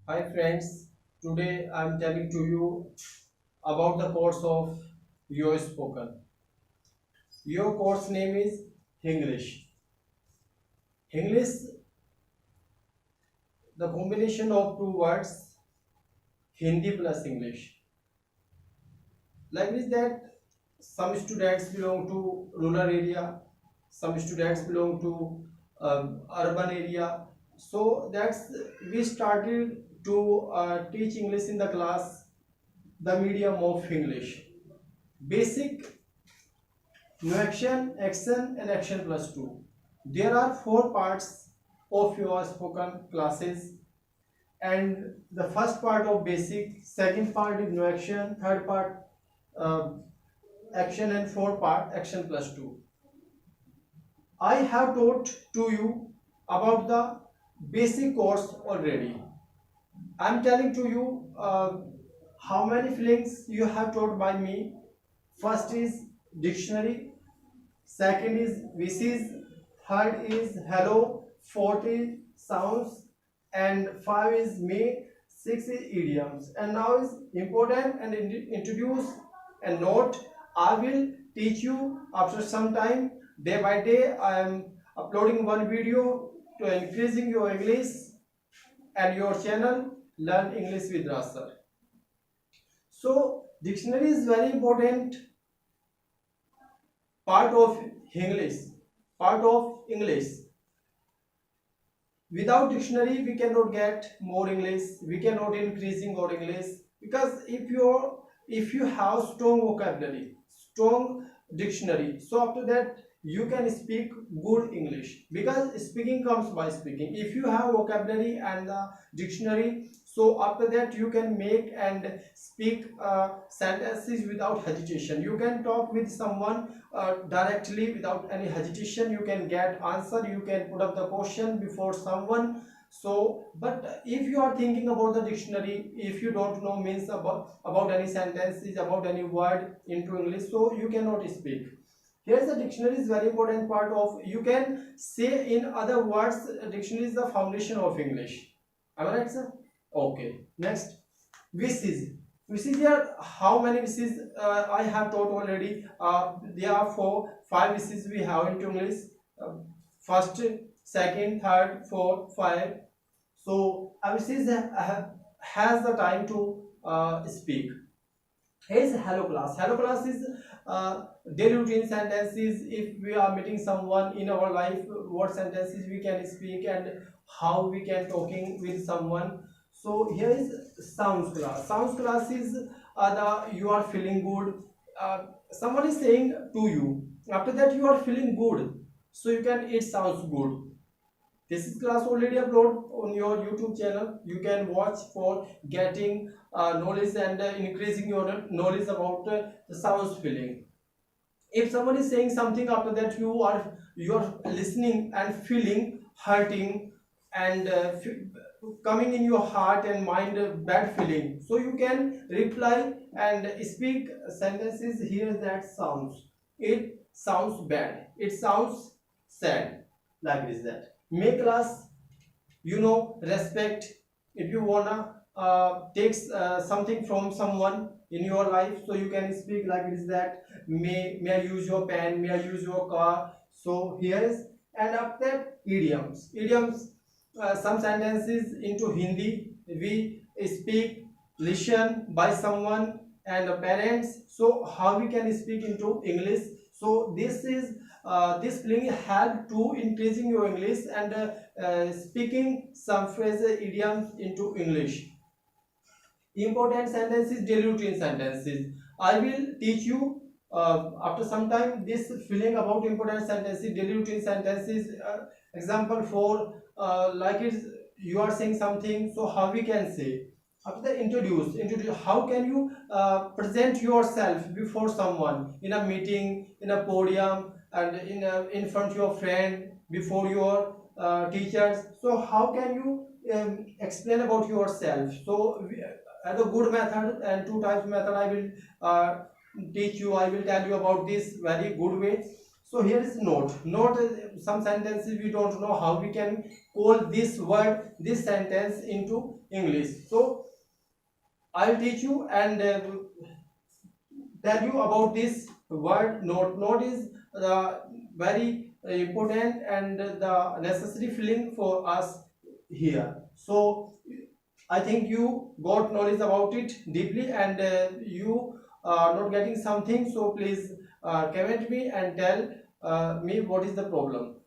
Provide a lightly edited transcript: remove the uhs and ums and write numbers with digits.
Hi friends, today I am telling to you about the course of your spoken. Your course name is English. English, the combination of two words, Hindi plus English. Like this that some students belong to rural area, some students belong to urban area. So that's we started to teach English in the class, the medium of English. Basic no action, and action plus 2. There are four parts of your spoken classes, and the first part of basic, second part is no action, third part uh, action, and fourth part action plus 2. I have taught to you about the basic course already. I am telling to you how many fillings you have taught by me. First is dictionary, second is wishes, third is hello, fourth is sounds, and five is me, six is idioms. And now is important and introduce and note. I will teach you after some time, day by day. I am uploading one video to increasing your English and your channel Learn English with Raj Sir. So dictionary is very important part of English, part of English. Without dictionary, we cannot get more English. We cannot increasing our English because if you have strong vocabulary, strong dictionary, so after that you can speak good English because speaking comes by speaking. If you have vocabulary and the dictionary, so after that you can make and speak sentences without hesitation. You can talk with someone directly without any hesitation. You can get answer, you can put up the question before someone. So but if you are thinking about the dictionary, if you don't know means about any sentences, about any word into English, so you cannot speak. Here's the dictionary is very important part of, you can say in other words, dictionary is the foundation of English. Am I right, sir? Okay, next, wishes. Wishes are how many wishes I have taught already. There are five wishes we have in English. Uh, First, second, third, fourth, five. So a wishes has the time to speak. Here's hello class. Hello class is daily routine sentences. If we are meeting someone in our life, what sentences we can speak and how we can talking with someone. So here is sounds class. Sounds class is the you are feeling good. Someone is saying to you. After that you are feeling good. So you can it sounds good. This is class already upload on your YouTube channel. You can watch for getting knowledge and increasing your knowledge about the sounds feeling. If someone is saying something, after that you are listening and feeling hurting and coming in your heart and mind bad feeling. So you can reply and speak sentences here that sounds. It sounds bad. It sounds sad. Like this that. Make class, respect. If you wanna take something from someone in your life, so you can speak like this that may I use your pen, may I use your car. So here is, and after that idioms, some sentences into Hindi we speak, listen by someone and parents. So how we can speak into English. So this feeling help to increasing your English and speaking some phrases, idioms into English. Important sentences, daily routine sentences. I will teach you after some time this feeling about important sentences, daily routine sentences. Example for like it's you are saying something, so how we can say. After the introduce, how can you present yourself before someone in a meeting, in a podium, and in front of your friend, before your teachers. So how can you explain about yourself? So as a good method and two types method I will teach you, I will tell you about this very good way. So here is note. Note some sentences we don't know how we can call this word, this sentence into English. So I'll teach you and tell you about this word note. Note is very important and the necessary feeling for us here. So I think you got knowledge about it deeply, and you are not getting something. So please comment me and tell me what is the problem.